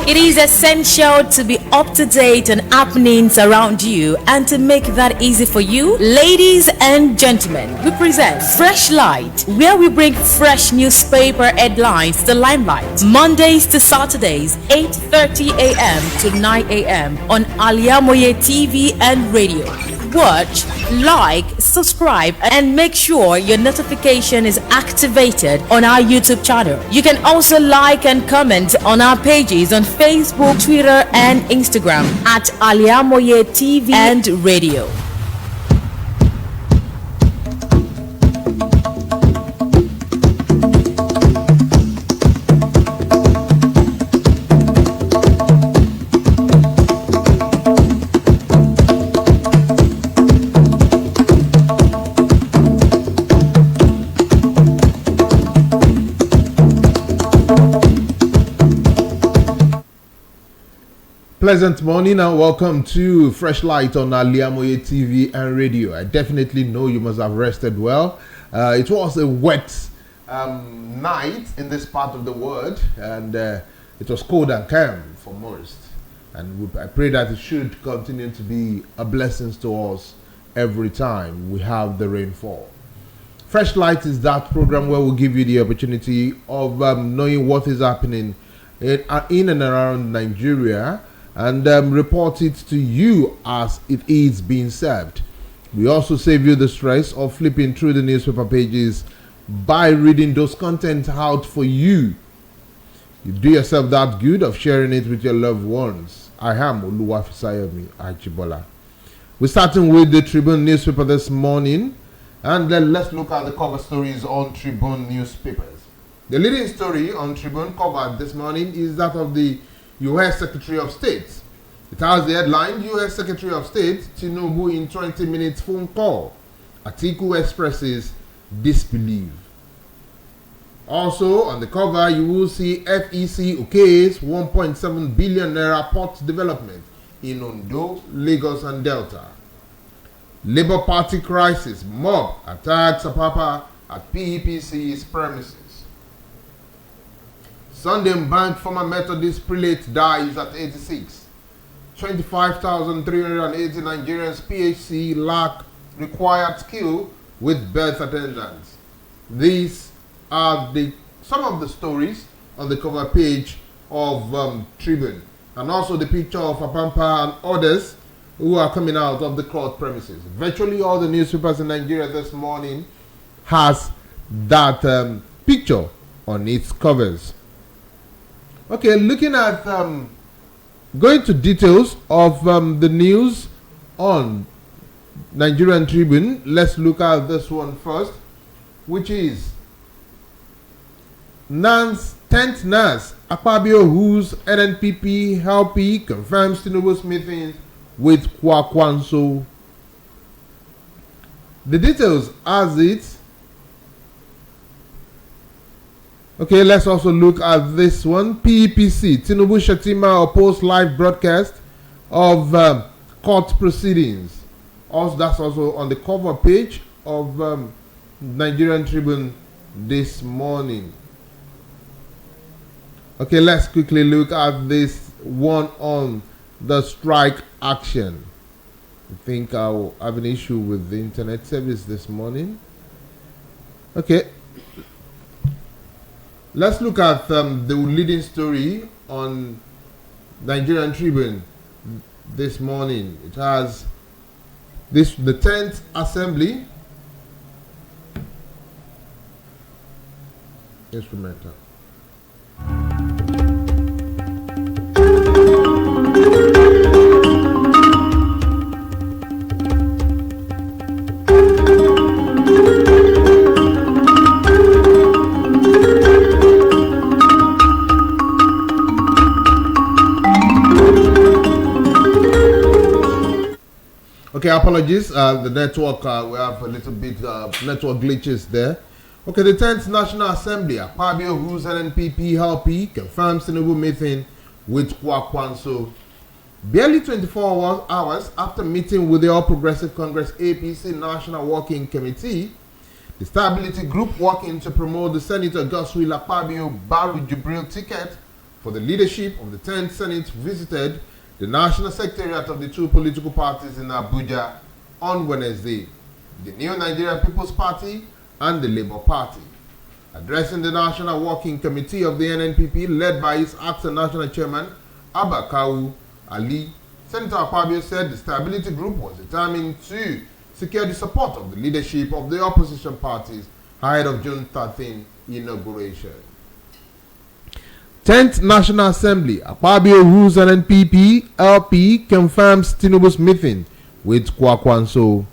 It is essential to be up to date on happenings around you, and to make that easy for you, ladies and gentlemen, we present Freshlight, where we bring fresh newspaper headlines to the limelight. Mondays to Saturdays, 8:30 a.m. to 9 a.m. on Al-IyamoyeTv and radio. Watch, like, subscribe, and make sure your notification is activated on our YouTube channel. You can also like and comment on our pages on Facebook, Twitter, and Instagram at Al-IyamoyeTv and radio. Pleasant morning and welcome to Freshlight on Al-IyamoyeTv and radio. I definitely know you must have rested well. It was a wet night in this part of the world, and it was cold and calm for most. And I pray that it should continue to be a blessing to us every time we have the rainfall. Freshlight is that program where we'll give you the opportunity of knowing what is happening in and around Nigeria, and report it to you as it is being served. We also save you the stress of flipping through the newspaper pages by reading those content out for you. You do yourself that good of sharing it with your loved ones. I am OLUWAFISAYOMI, AJIBOLA. We're starting with the Tribune newspaper this morning, and then let's look at the cover stories on Tribune newspapers. The leading story on Tribune covered this morning is that of the U.S. Secretary of State. It has the headline, U.S. Secretary of State, Tinubu in 20 minutes phone call. Atiku expresses disbelief. Also on the cover, you will see FEC okays 1.7 billion naira port development in Ondo, Lagos and Delta. Labour Party crisis, mob attacks Apapa at PEPC's premises. Sunday Bank former Methodist prelate dies at 86. 25,380 Nigerians PHC lack required skill with birth attendance. These are some of the stories on the cover page of Tribune, and also the picture of Apampa and others who are coming out of the court premises. Virtually all the newspapers in Nigeria this morning has that picture on its covers. Okay, looking at going to details of the news on Nigerian Tribune, let's look at this one first, which is 10th NAS Akpabio, whose NNPP helpee confirms Tinubu's meeting with Kwakwanso. The details as it. Okay, let's also look at this one. PEPC, Tinubu Shatima opposed live broadcast of court proceedings. Also, that's also on the cover page of Nigerian Tribune this morning. Okay, let's quickly look at this one on the strike action. I think I'll have an issue with the internet service this morning. Okay. Let's look at the leading story on Nigerian Tribune this morning. It has the 10th Assembly instrumental. Okay, apologies. The network, we have a little bit network glitches there. Okay, the 10th National Assembly, Akpabio, whose NNPP helpee confirms Tinubu meeting with Kwakwanso. Barely 24 hours after meeting with the All Progressive Congress APC National Working Committee, the Stability Group working to promote the Senator Godswill Akpabio Baru Jibril ticket for the leadership of the 10th Senate visited the National Secretariat of the two political parties in Abuja on Wednesday, the New Nigeria People's Party and the Labour Party. Addressing the National Working Committee of the NNPP, led by its acting national chairman, Abba Kawu Ali, Senator Akpabio said the Stability Group was determined to secure the support of the leadership of the opposition parties ahead of June 13 inauguration. 10th National Assembly, Akpabio rules NNPP LP confirms Tinubu's meeting with Kwakwanso.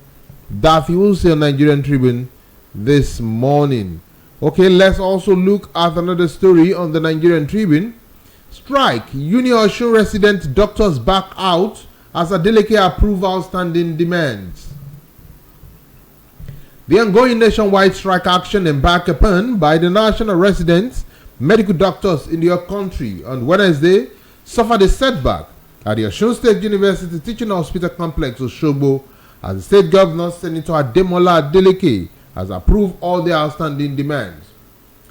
That you will see on Nigerian Tribune this morning. Okay, let's also look at another story on the Nigerian Tribune. Strike. Union Osun resident doctors back out as Adeleke approve outstanding demands. The ongoing nationwide strike action embarked upon by the national residents, medical doctors in the country on Wednesday suffered a setback at the Osun State University Teaching Hospital Complex, Osogbo, as the state governor, Senator AJIBOLA Adeleke, has approved all the outstanding demands.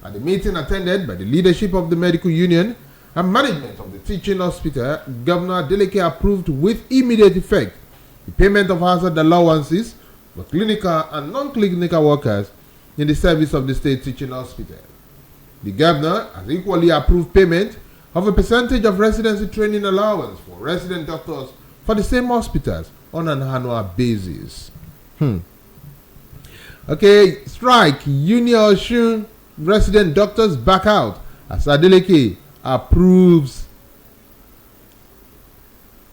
At the meeting attended by the leadership of the medical union and management of the teaching hospital, Governor Adeleke approved with immediate effect the payment of hazard allowances for clinical and non-clinical workers in the service of the state teaching hospital. The governor has equally approved payment of a percentage of residency training allowance for resident doctors for the same hospitals on an annual basis. Okay, strike. Union Osun resident doctors back out as Adeleke approves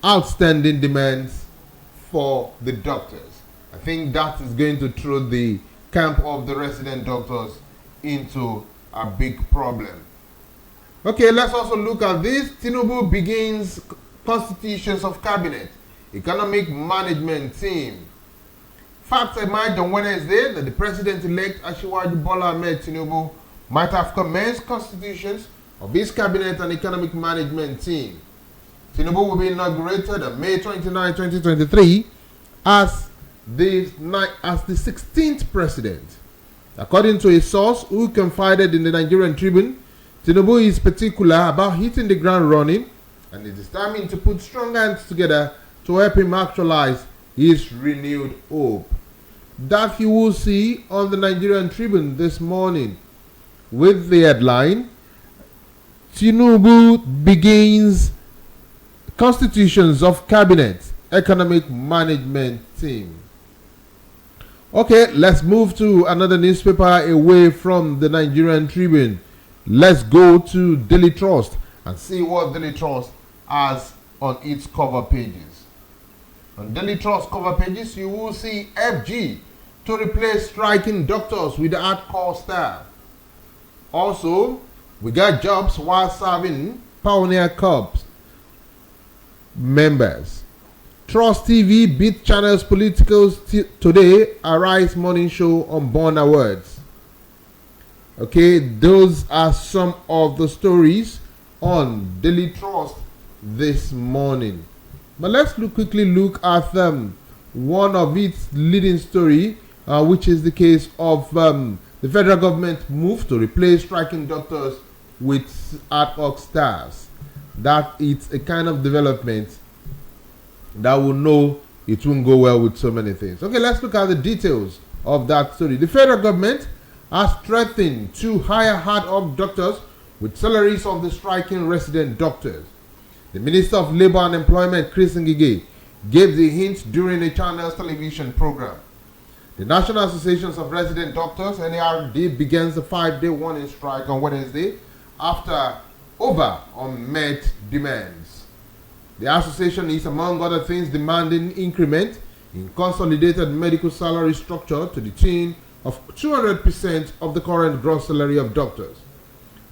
outstanding demands for the doctors. I think that is going to throw the camp of the resident doctors into a big problem. Okay, let's also look at this. Tinubu begins constitutions of cabinet, economic management team. Facts emerged on Wednesday that the president-elect AJIBOLA Tinubu might have commenced constitutions of his cabinet and economic management team. Tinubu will be inaugurated on May 29, 2023 as the 16th president. According to a source who confided in the Nigerian Tribune, Tinubu is particular about hitting the ground running and is determined to put strong hands together to help him actualize his renewed hope. That you will see on the Nigerian Tribune this morning with the headline, Tinubu begins constitutions of cabinet economic management team. Okay, let's move to another newspaper away from the Nigerian Tribune. Let's go to Daily Trust and see what Daily Trust has on its cover pages. On Daily Trust cover pages, you will see FG to replace striking doctors with hardcore staff. Also, we got jobs while serving Pioneer Corps members. Trust TV beat channels politicals today. Arise morning show on Born Awards. Okay, those are some of the stories on Daily Trust this morning. But let's quickly look at one of its leading story, which is the case of the federal government move to replace striking doctors with ad hoc staffs. That it's a kind of development that will know it won't go well with so many things. Okay, let's look at the details of that story. The federal government has threatened to hire ad hoc doctors with salaries of the striking resident doctors. The Minister of Labour and Employment, Chris Ngige, gave the hint during a Channels television program. The National Associations of Resident Doctors, NARD, begins a 5-day warning strike on Wednesday after over unmet demands. The association is, among other things, demanding increment in consolidated medical salary structure to the tune of 200% of the current gross salary of doctors.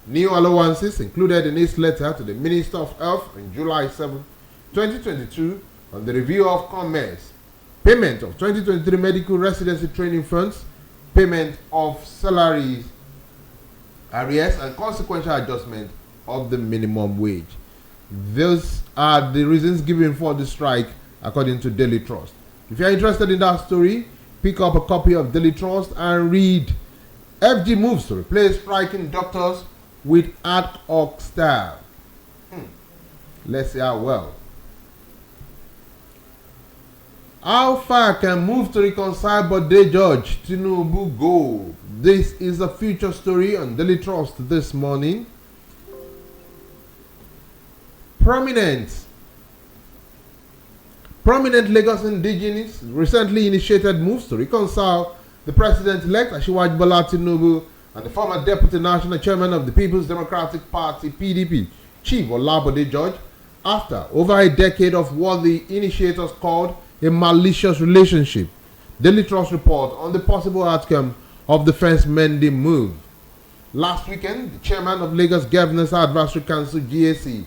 New allowances included in its letter to the Minister of Health on July 7, 2022 on the review of commerce, payment of 2023 medical residency training funds, payment of salaries, arrears, and consequential adjustment of the minimum wage. Those are the reasons given for the strike, according to Daily Trust. If you're interested in that story, pick up a copy of Daily Trust and read. FG moves to replace striking doctors with ad hoc staff. Let's see how well. How far can move to reconcile Bode George Tinubu go? This is a future story on Daily Trust this morning. Prominent Lagos indigenous recently initiated moves to reconcile the president-elect AJIBOLA Tinubu and the former deputy national chairman of the People's Democratic Party (PDP), Chief Olabode George, after over a decade of what the initiators called a malicious relationship. Daily Trust report on the possible outcome of the first mending move. Last weekend, the chairman of Lagos Governors Advisory Council (GAC),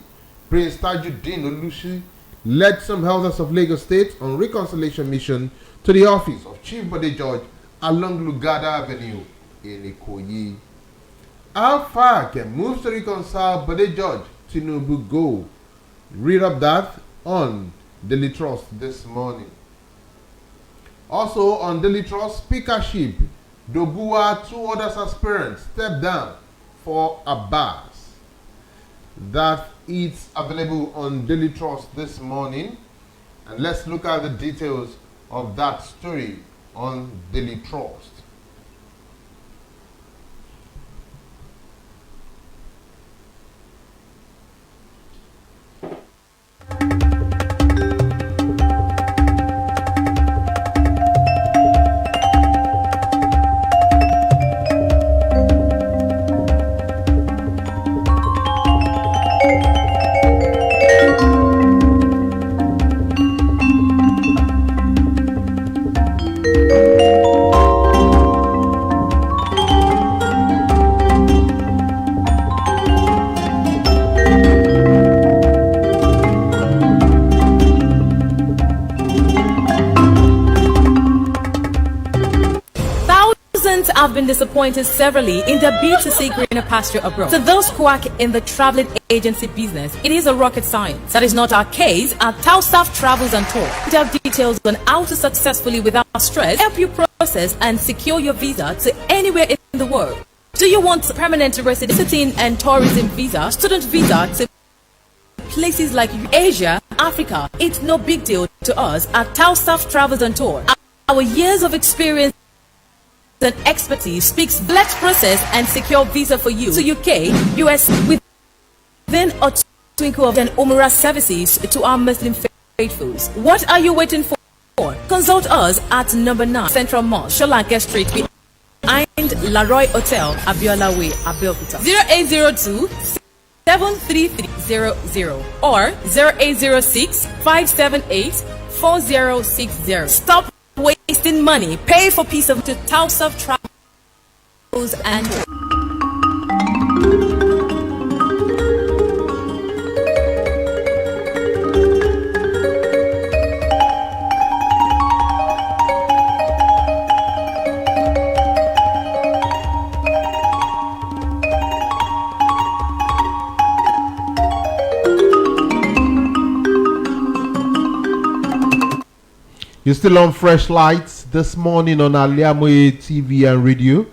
Prince Tajuddin Olushi, led some elders of Lagos State on reconciliation mission to the office of Chief Bode George along Lugada Avenue in Ikoyi. How far can moves to reconcile Bode George Tinubu go? Read up that on Daily Trust this morning. Also on Daily Trust, speakership, Doguwa, 2 others aspirants step down for Abbas. That is available on Daily Trust this morning. And let's look at the details of that story on Daily Trust. Have been disappointed severally in their bid to seek greener pasture abroad. To those quack in the traveling agency business, it is a rocket science. That is not our case at Tau Staff Travels and Tour. We have details on how to successfully, without stress, help you process and secure your visa to anywhere in the world. Do you want permanent residency and tourism visa, student visa to places like Asia, Africa? It's no big deal to us at Tau Staff Travels and Tour. Our years of experience and expertise speaks. Let's process and secure visa for you to UK, US within a twinkle of an Umrah services to our Muslim faithfuls. What are you waiting for? Consult us at number 9 Central Mall, Sholanke Street behind Laroy Hotel, Abiola Way, Abeokuta. 0802 73300 or 0806 578 4060. Stop wasting money. Pay for peace of to Tau's of Travels and You're still on Freshlight this morning on Al-IyamoyeTv and radio.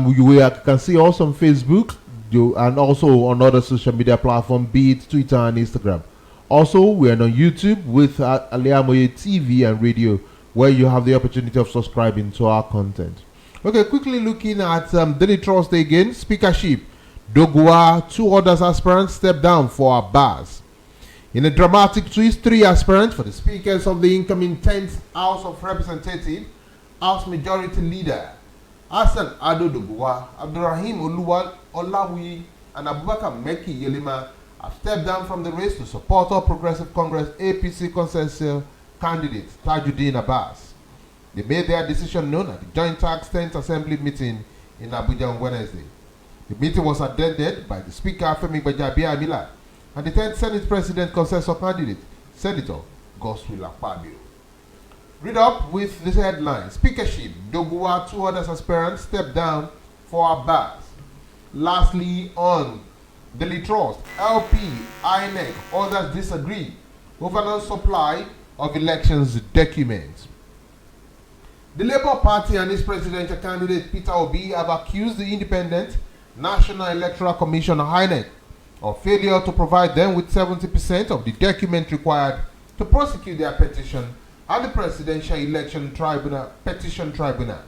We can see us on Facebook and also on other social media platforms, be it Twitter and Instagram. Also, we are on YouTube with Al-IyamoyeTv and radio, where you have the opportunity of subscribing to our content. Okay, quickly looking at Daily Trust again. Speakership, Doguwa, 2 others aspirants step down for Abbas. In a dramatic twist, 3 aspirants for the speakers of the incoming 10th House of Representatives, House Majority Leader Hassan Ado Doguwa, Abdurrahim Olawuyi, and Abubakar Meki Yelima have stepped down from the race to support All Progressive Congress APC consensus candidate Tajuddin Abbas. They made their decision known at the Joint Tax 10th Assembly meeting in Abuja on Wednesday. The meeting was attended by the Speaker Femi Gbajabiamila and the 10th Senate President consensus candidate, Senator Godswill Akpabio. Read up with this headline: Speakership, Doguwa, 2 others aspirants step down for Abbas. Lastly, on Daily Trust, LP, INEC, others disagree over non-supply of elections documents. The Labour Party and its presidential candidate Peter Obi have accused the Independent National Electoral Commission, INEC, or failure to provide them with 70% of the document required to prosecute their petition at the Presidential Election Tribunal Petition Tribunal.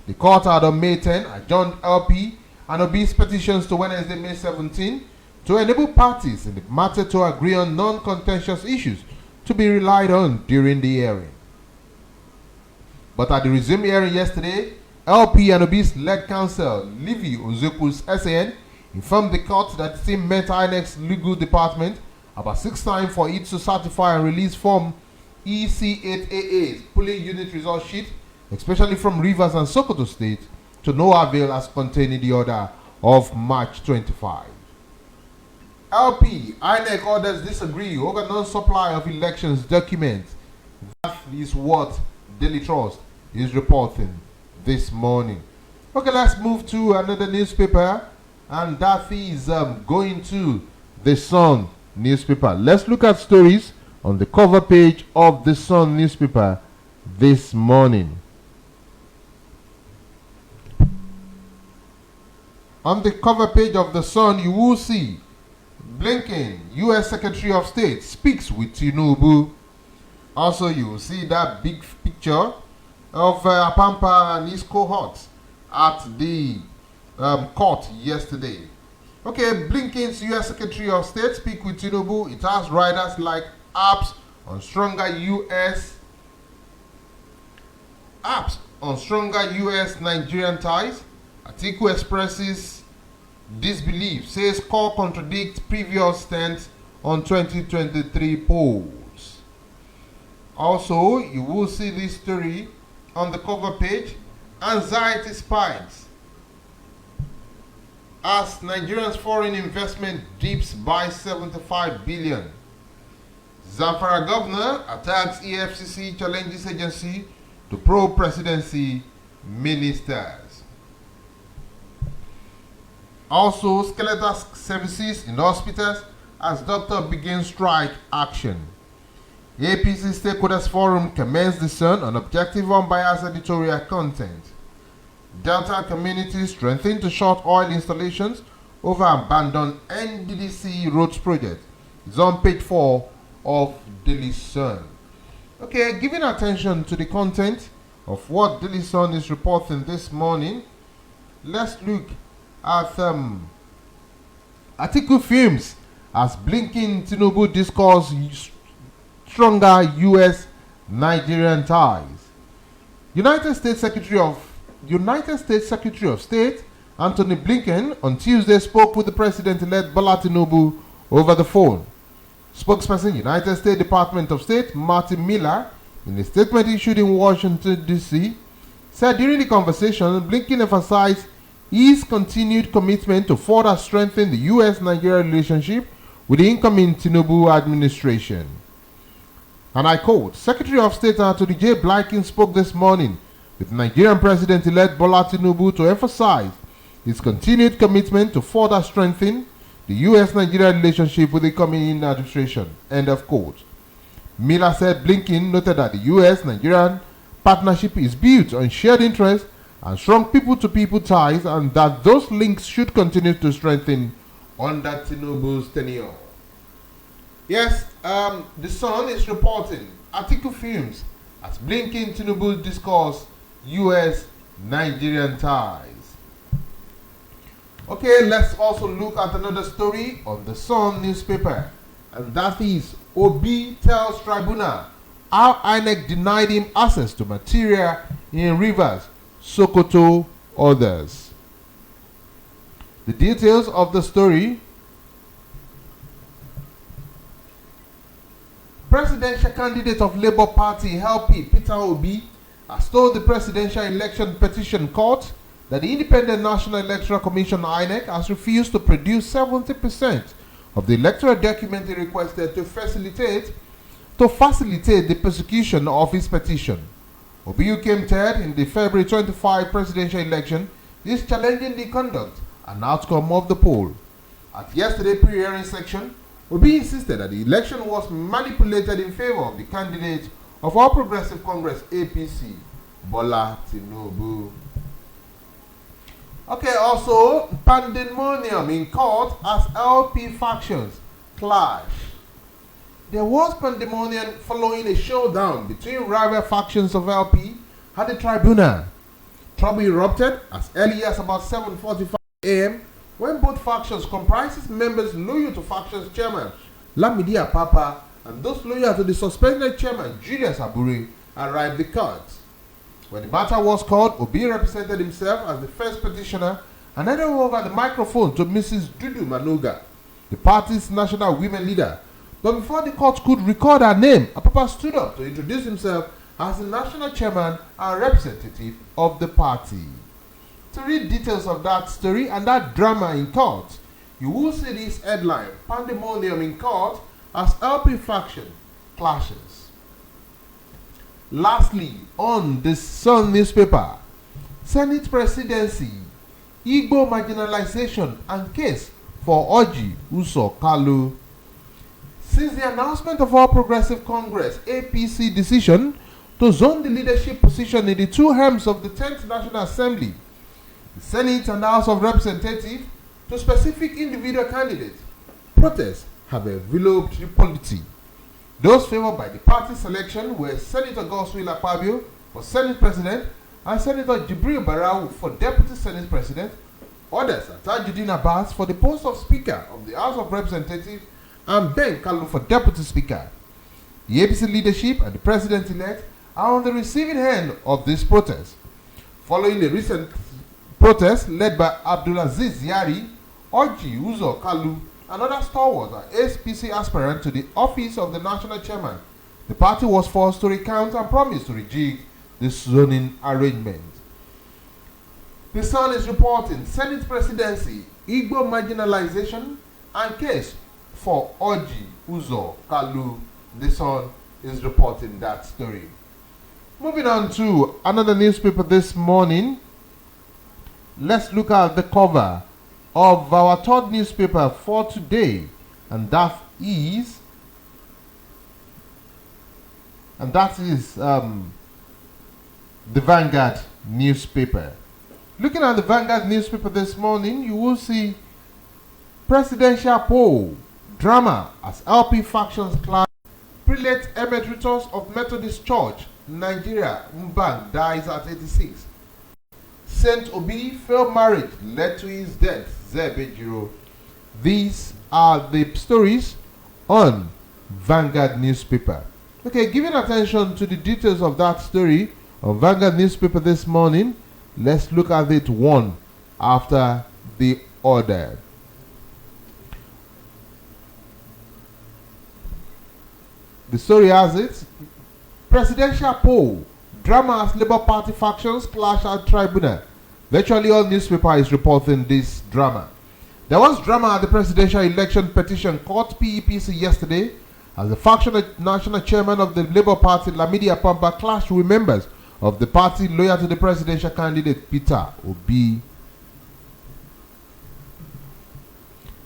The court had on May 10 adjourned LP and OB's petitions to Wednesday, May 17 to enable parties in the matter to agree on non-contentious issues to be relied on during the hearing. But at the resumed hearing yesterday, LP and OB's lead counsel, Livy Ozeku's SAN, informed the court that the team met INEC's legal department about 6 times for it to certify and release Form EC8AA polling unit result sheet, especially from Rivers and Sokoto State, to no avail as contained in the order of March 25. LP, INEC orders disagree over non-supply of elections documents. That is what Daily Trust is reporting this morning. Okay, let's move to another newspaper, and that is going to the Sun newspaper. Let's look at stories on the cover page of the Sun newspaper this morning. On the cover page of the Sun, you will see Blinken, U.S. Secretary of State, speaks with Tinubu. Also, you will see that big picture of Apampa and his cohorts at the court yesterday. Okay, Blinken's U.S. Secretary of State speak with Tinubu. It has riders like apps on stronger U.S. Nigerian ties. Atiku expresses disbelief, says call contradicts previous stance on 2023 polls. Also, you will see this story on the cover page. Anxiety spikes as Nigerians' foreign investment dips by 75 billion. Zamfara governor attacks EFCC, challenges agency to probe presidency ministers. Also, skeletal services in hospitals as doctor begins strike action. APC Stakeholders Forum commends discern on objective unbiased editorial content. Delta communities strengthen to short oil installations over abandoned NDDC roads project. It's on page 4 of Daily Sun. Okay, giving attention to the content of what Daily Sun is reporting this morning, let's look at Atiku films as Blinken Tinubu discuss stronger U.S. Nigerian ties. United States Secretary of State Anthony Blinken on Tuesday spoke with the President-elect Bola Tinubu over the phone. Spokesperson United States Department of State Martin Miller, in a statement issued in Washington, D.C., said during the conversation, Blinken emphasized his continued commitment to further strengthen the U.S.-Nigeria relationship with the incoming Tinubu administration. And I quote, Secretary of State Anthony J. Blinken spoke this morning with Nigerian President-elect Bola Tinubu to emphasize his continued commitment to further strengthen the U.S.-Nigeria relationship with the incoming administration. End of quote. Miller said Blinken noted that the U.S.-Nigerian partnership is built on shared interests and strong people-to-people ties, and that those links should continue to strengthen under Tinubu's tenure. Yes, the Sun is reporting Atiku films as Blinken Tinubu discuss U.S.-Nigerian ties. Okay, let's also look at another story on the Sun newspaper, and that is Obi tells Tribunal how INEC denied him access to material in Rivers, Sokoto, others. The details of the story. Presidential candidate of Labour Party LP Peter Obi has told the Presidential Election Petition Court that the Independent National Electoral Commission INEC has refused to produce 70% of the electoral document he requested to facilitate the prosecution of his petition. Obi, who came third in the February 25 presidential election, is challenging the conduct and outcome of the poll. At yesterday's pre-hearing section, Obi insisted that the election was manipulated in favor of the candidate of All Progressive Congress APC, Bola Tinubu. Okay, also pandemonium in court as LP factions clash. There was pandemonium following a showdown between rival factions of LP at the tribunal. Trouble erupted as early as about 7:45 a.m. when both factions comprises members loyal to factions chairman Lamidi Apapa and those loyal to the suspended chairman Julius Abure arrived the court. When the matter was called, Obi represented himself as the first petitioner and handed over the microphone to Mrs. Dudu Manuga, the party's national women leader. But before the court could record her name, Apapa stood up to introduce himself as the national chairman and representative of the party. To read details of that story and that drama in court, you will see this headline, Pandemonium in Court as LP faction clashes. Lastly, on the Sun newspaper, Senate presidency, Igbo marginalization and case for AJIBOLA. Since the announcement of All Progressive Congress APC decision to zone the leadership position in the two arms of the 10th National Assembly, the Senate and the House of Representatives to specific individual candidates, protests have enveloped the polity. Those favored by the party selection were Senator Godswill Akpabio for Senate President and Senator Jibril Barau for Deputy Senate President. Others are Tajuddin Abbas for the post of Speaker of the House of Representatives and Ben Kalu for Deputy Speaker. The APC leadership and the President-elect are on the receiving end of this protest. Following the recent protest led by Abdulaziz Yari, Orji Uzo Kalu, and other stalwarts and APC aspirants to the office of the national chairman, the party was forced to recount and promise to rejig the zoning arrangement. The Sun is reporting Senate presidency, Igbo marginalization, and case for Orji Uzo Kalu. The Sun is reporting that story. Moving on to another newspaper this morning, let's look at the cover of our third newspaper for today, and that is the Vanguard newspaper. Looking at the Vanguard newspaper this morning, you will see presidential poll drama as LP factions clash. Prelate emeritus of Methodist Church Nigeria Mbang dies at 86. Saint Obi failed marriage led to his death. Zebejiro. These are the stories on Vanguard newspaper. Okay, giving attention to the details of that story on Vanguard newspaper this morning, let's look at it one after the other. The story has it: presidential poll drama as Labour Party factions clash at tribunal. Virtually all newspaper is reporting this drama. There was drama at the presidential election petition court PEPC yesterday as the factional national chairman of the Labour Party, Lamidi Apapa, clashed with members of the party loyal to the presidential candidate Peter Obi.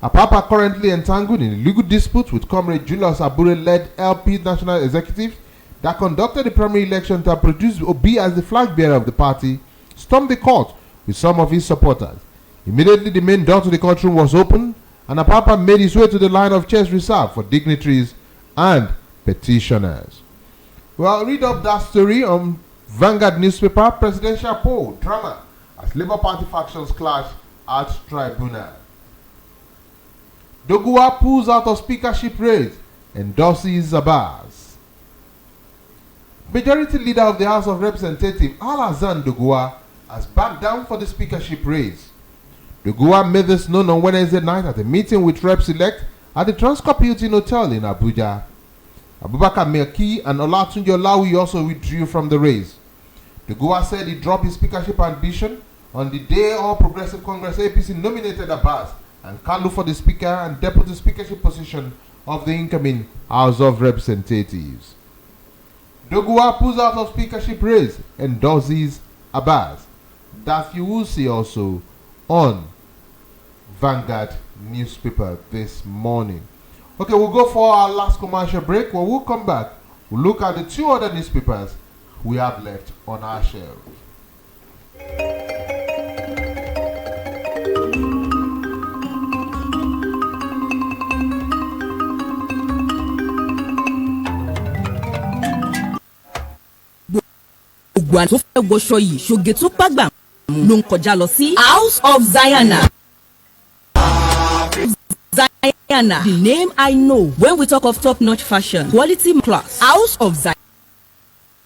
Apapa currently entangled in a legal dispute with Comrade Julius Abure-led LP National Executive that conducted the primary election to produce Obi as the flag bearer of the party, stormed the court with some of his supporters. Immediately, the main door to the courtroom was opened, and Apapa made his way to the line of chairs reserved for dignitaries and petitioners. Well, read up that story on Vanguard newspaper. Presidential poll drama as Labour Party factions clash at tribunal. Doguwa pulls out of speakership race, endorses Abbas. Majority Leader of the House of Representatives, Al-Hassan Doguwa, has backed down for the speakership race. Doguwa made this known on Wednesday night at a meeting with Reps-elect at the Transcorp Hilton Hotel in Abuja. Abubakar Meki and Olatunji Olawi also withdrew from the race. Doguwa said he dropped his speakership ambition on the day All Progressive Congress APC nominated Abbas and Kalu for the Speaker and Deputy Speakership position of the incoming House of Representatives. Doguwa pulls out of speakership race, endorses Abbas. That you will see also on Vanguard newspaper this morning. Okay, we'll go for our last commercial break. When we'll come back, we'll look at the two other newspapers we have left on our shelf. gbogbo àti tó fẹ́ wọṣọ yìí ṣoge tó pàgbà ló ń kọjá lọ sí House of Zayana. Zayana, the name I know when we talk of top-notch fashion, quality class. House of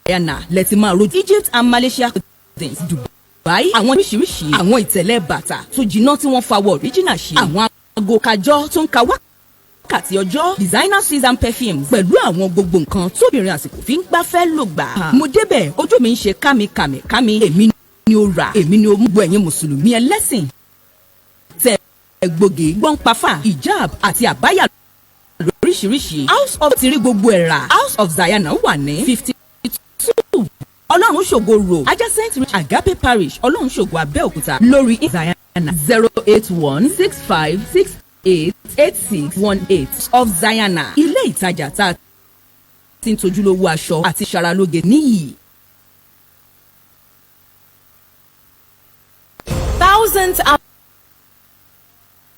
Zayana, let's road Egypt and Malaysia, Dubai, àwọn oríṣiríṣi àwọn ìtẹ̀lẹ̀ bàtà tó jiná tí wọ́n fawọ́ original ṣe, àwọn aago kájọ tó ń ka wákàtí ọjọ́, designer shoes and perfumes pẹ̀lú àwọn gbogbo nǹkan tóbìnrin àsìkò fi ń gbafẹ́ lò gbà. Mo débẹ̀ ojú mi ń ṣe kámi, èmi ni ó rà, èmi ni ó mú gbọ́ ẹ̀yin mùsùlùmí ẹlẹ́sìn gbòógì gbọ́npafà hijab àti àbáyà lóríṣiríṣi. House of ti rí gbogbo ẹ̀ rà. House of Zayana wà ní 52 Ọlọ́run ṣògo road adjacent to Agape parish Ọlọ́run ṣògo Abẹ́òkúta. Lórí Zayana 08165688618 of Zayana. Ilé ìtajà tá a ti ń tojúlówó aṣọ àti ṣaralóge níyì. Thousands are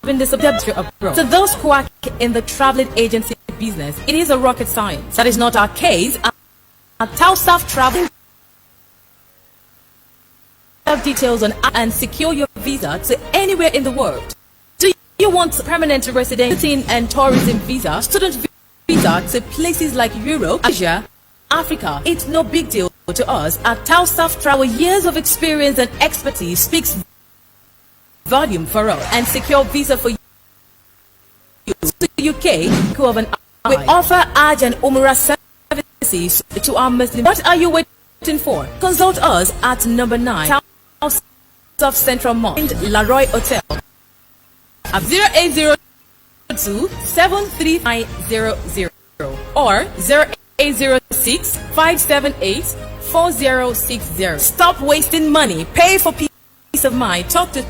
in the subject abroad. To those who are in the traveling agency business, it is a rocket science. That is not our case. At Tausaf Travel, have details on and secure your visa to anywhere in the world. Do you want permanent residency and tourism visa, student visa to places like Europe, Asia, Africa? It's no big deal to us. At Tausaf Travel, years of experience and expertise speaks volume for us, and secure visa for you to UK equivalent. We offer Hajj and Umrah services to our Muslims. What are you waiting for? Consult us at number 9 South Central Mall, Laroy Hotel, at 0802 73500 or 0806 578 4060. Stop wasting money. Pay for peace of mind. Talk to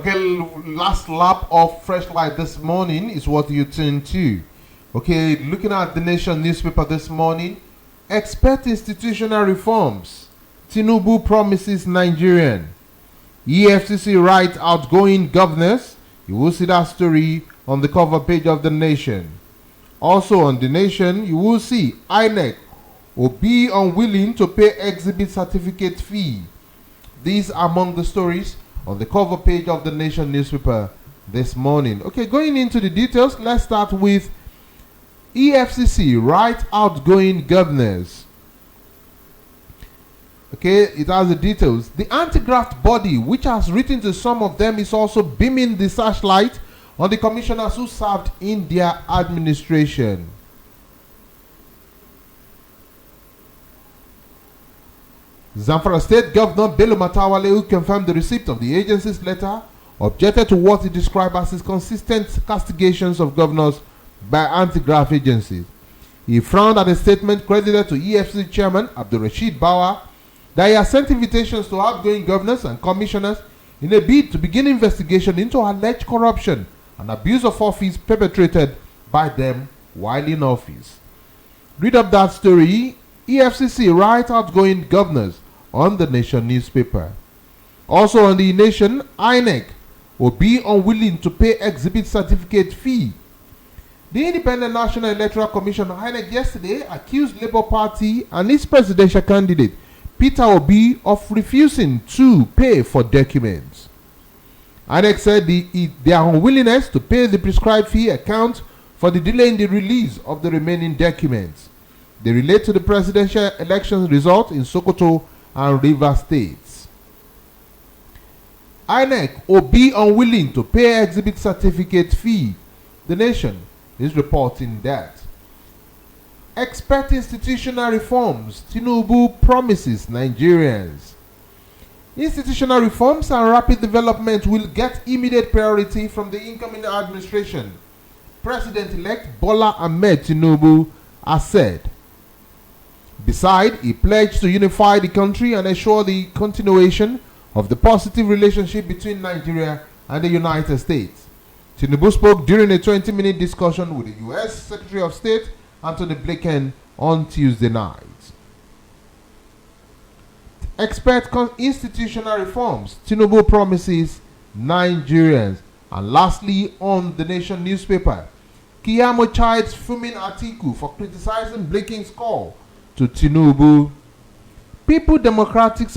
Okay, last lap of Freshlight this morning is what you tune to. Okay, looking at the Nation newspaper this morning, expect institutional reforms. Tinubu promises Nigerian. EFCC right outgoing governors. You will see that story on the cover page of the Nation. Also on the Nation, you will see INEC will be unwilling to pay exhibit certificate fee. These are among the stories on the cover page of the Nation newspaper this morning. Okay, going into the details, let's start with EFCC right outgoing governors. Okay, it has the details. The anti-graft body, which has written to some of them, is also beaming the searchlight on the commissioners who served in their administration. Zamfara State Governor Bello Matawale, who confirmed the receipt of the agency's letter, objected to what he described as his consistent castigations of governors by anti-graft agencies. He frowned at a statement credited to EFCC Chairman Abdul Rashid Bawa that he has sent invitations to outgoing governors and commissioners in a bid to begin investigation into alleged corruption and abuse of office perpetrated by them while in office. Read up that story, EFCC right outgoing governors, on the Nation newspaper. Also on the Nation, INEC will be unwilling to pay exhibit certificate fee. The Independent National Electoral Commission, INEC, yesterday accused Labour Party and its presidential candidate Peter Obi of refusing to pay for documents. INEC said their unwillingness to pay the prescribed fee accounts for the delay in the release of the remaining documents. They relate to the presidential election result in Sokoto and Rivers States. INEC will be unwilling to pay exhibit certificate fee. The Nation is reporting that. Expect institutional reforms. Tinubu promises Nigerians. Institutional reforms and rapid development will get immediate priority from the incoming administration, President-elect Bola Ahmed Tinubu has said. Besides, he pledged to unify the country and ensure the continuation of the positive relationship between Nigeria and the United States. Tinubu spoke during a 20-minute discussion with the U.S. Secretary of State Anthony Blinken on Tuesday night. Expect institutional reforms. Tinubu promises Nigerians. And lastly, on the Nation newspaper, Kiyamo chides Fumin Atiku for criticizing Blinking's call to Tinubu. People's Democratic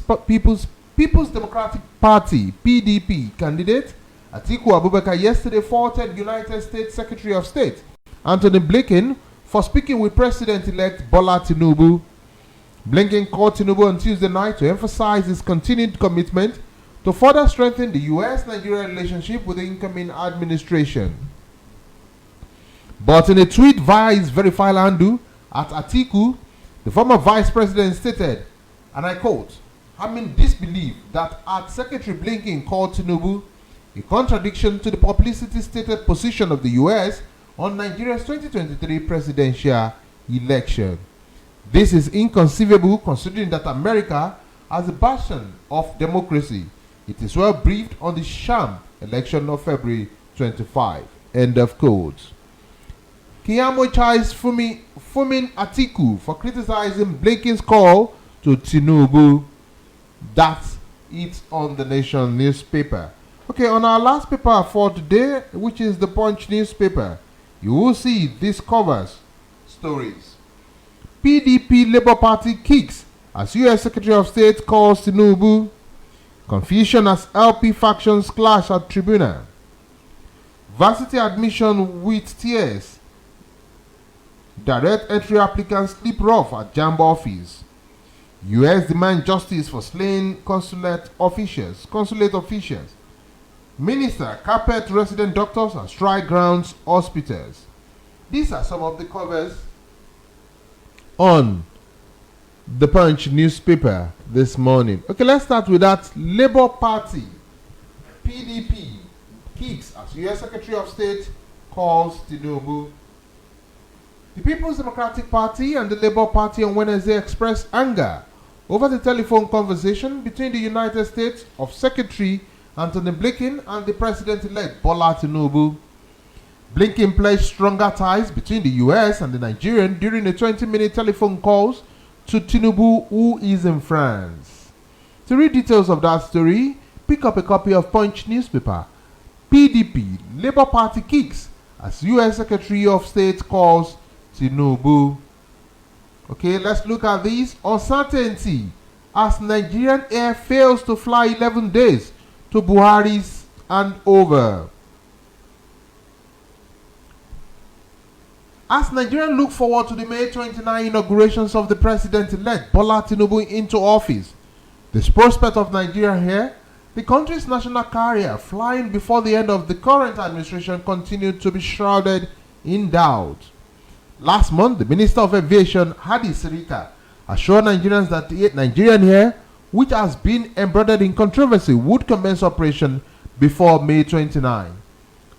Party (PDP) candidate Atiku Abubakar yesterday faulted United States Secretary of State Anthony Blinken for speaking with President-elect Bola Tinubu. Blinken called Tinubu on Tuesday night to emphasize his continued commitment to further strengthen the U.S.-Nigeria relationship with the incoming administration. But in a tweet via his verified handle at Atiku, the former vice president stated, and I quote, "I'm in disbelief that Secretary Blinken called Tinubu a contradiction to the publicity stated position of the U.S. on Nigeria's 2023 presidential election. This is inconceivable considering that America, as a bastion of democracy, it is well briefed on the sham election of February 25. End of quote. Kiyamo chides Fumin Atiku for criticizing Blinken's call to Tinubu. That's it on the Nation newspaper. Okay, on our last paper for today, which is the Punch newspaper, you will see these covers stories. PDP Labour Party kicks as U.S. Secretary of State calls Tinubu. Confusion as LP factions clash at tribunal. Varsity admission with tears. Direct entry applicants sleep rough at JAMB office. U.S. demand justice for slain consulate officials. Minister carpet resident doctors and strike grounds hospitals. These are some of the covers on the Punch newspaper this morning. Okay, let's start with that. Labour Party, PDP, kicks as U.S. Secretary of State calls Tinubu. The People's Democratic Party and the Labour Party on Wednesday expressed anger over the telephone conversation between the United States of Secretary Anthony Blinken and the President-elect Bola Tinubu. Blinken pledged stronger ties between the U.S. and the Nigerian during the 20-minute telephone calls to Tinubu, who is in France. To read details of that story, pick up a copy of Punch newspaper. PDP, Labour Party kicks as U.S. Secretary of State calls Tinubu. Okay, let's look at this. Uncertainty as Nigerian air fails to fly 11 days to Buhari's and over. As Nigerians look forward to the May 29 inaugurations of the President-elect Bola Tinubu into office, the prospect of Nigeria here, the country's national carrier flying before the end of the current administration continued to be shrouded in doubt. Last month, the Minister of Aviation, Hadi Sirika, assured Nigerians that the Nigerian Air, which has been embroidered in controversy, would commence operation before May 29.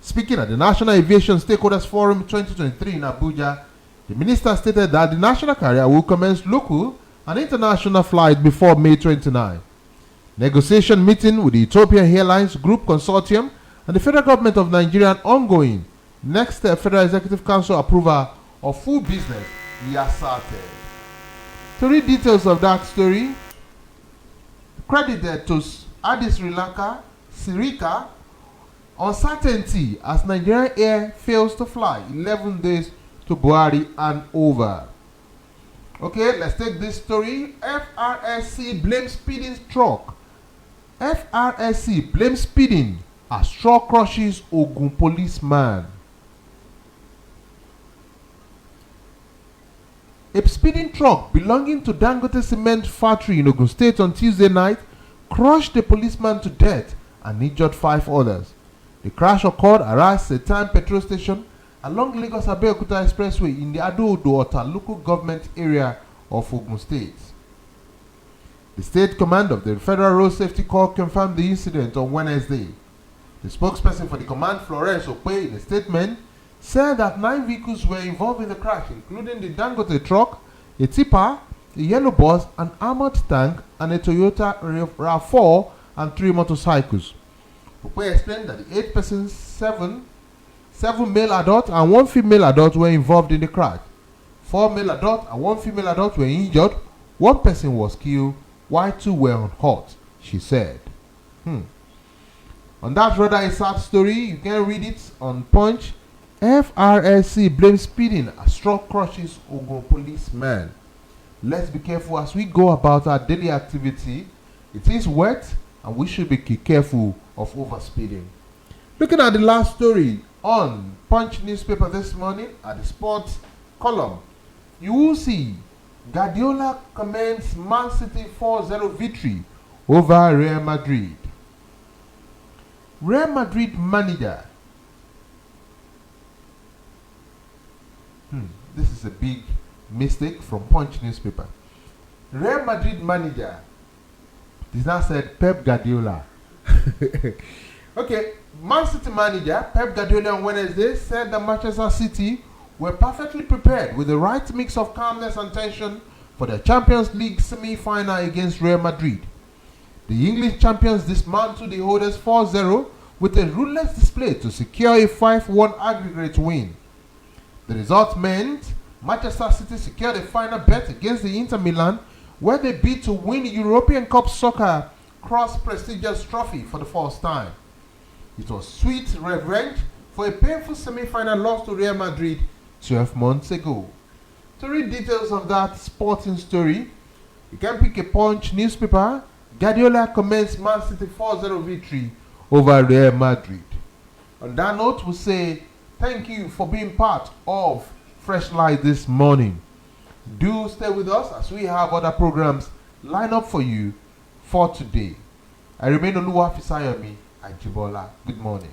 Speaking at the National Aviation Stakeholders Forum 2023 in Abuja, the minister stated that the national carrier will commence local and international flight before May 29. Negotiation meeting with the Ethiopian Airlines Group Consortium and the federal government of Nigeria ongoing. Next step, Federal Executive Council approval of full business, he asserted. To read details of that story, credited to Adi Sirika, uncertainty as Nigerian Air fails to fly 11 days to Buhari and over. Okay, let's take this story. FRSC blames speeding truck. FRSC blames speeding as truck crushes Ogun policeman. A speeding truck belonging to Dangote Cement Factory in Ogun State on Tuesday night crushed a policeman to death and injured 5 others. The crash occurred around Setan petrol station along Lagos-Abeokuta Expressway in the Ado-Odo-Ota local government area of Ogun State. The State Command of the Federal Road Safety Corps confirmed the incident on Wednesday. The spokesperson for the command, Florence Okwe, in a statement, said that 9 vehicles were involved in the crash, including the Dangote truck, a tipper, a yellow bus, an armored tank, and a Toyota RAV4 and 3 motorcycles. Okwe explained that the 8 persons, 7 male adults and 1 female adult were involved in the crash. 4 male adults and 1 female adult were injured. 1 person was killed while two were on hot, she said. On that rather sad story, you can read it on Punch. FRSC blames speeding as truck crushes Ogun policeman. Let's be careful as we go about our daily activity. It is wet and we should be careful of overspeeding. Looking at the last story on Punch newspaper this morning at the sports column, you will see Guardiola commends Man City 4-0 victory over Real Madrid. Real Madrid manager. This is a big mistake from Punch newspaper. Real Madrid manager. This now said Pep Guardiola. Okay, Man City manager Pep Guardiola on Wednesday said that Manchester City were perfectly prepared with the right mix of calmness and tension for the Champions League semi-final against Real Madrid. The English champions dismantled the holders 4-0 with a ruthless display to secure a 5-1 aggregate win. The result meant Manchester City secured a final bet against the Inter Milan, where they beat to win the European Cup Soccer cross prestigious trophy for the first time. It was sweet revenge for a painful semi-final loss to Real Madrid 12 months ago. To read details of that sporting story, you can pick a Punch newspaper. Guardiola commends Man City 4-0 victory over Real Madrid. On that note, we'll say thank you for being part of Freshlight this morning. Do stay with us as we have other programs lined up for you for today. I remain OLUWAFISAYOMI, AJIBOLA. Good morning.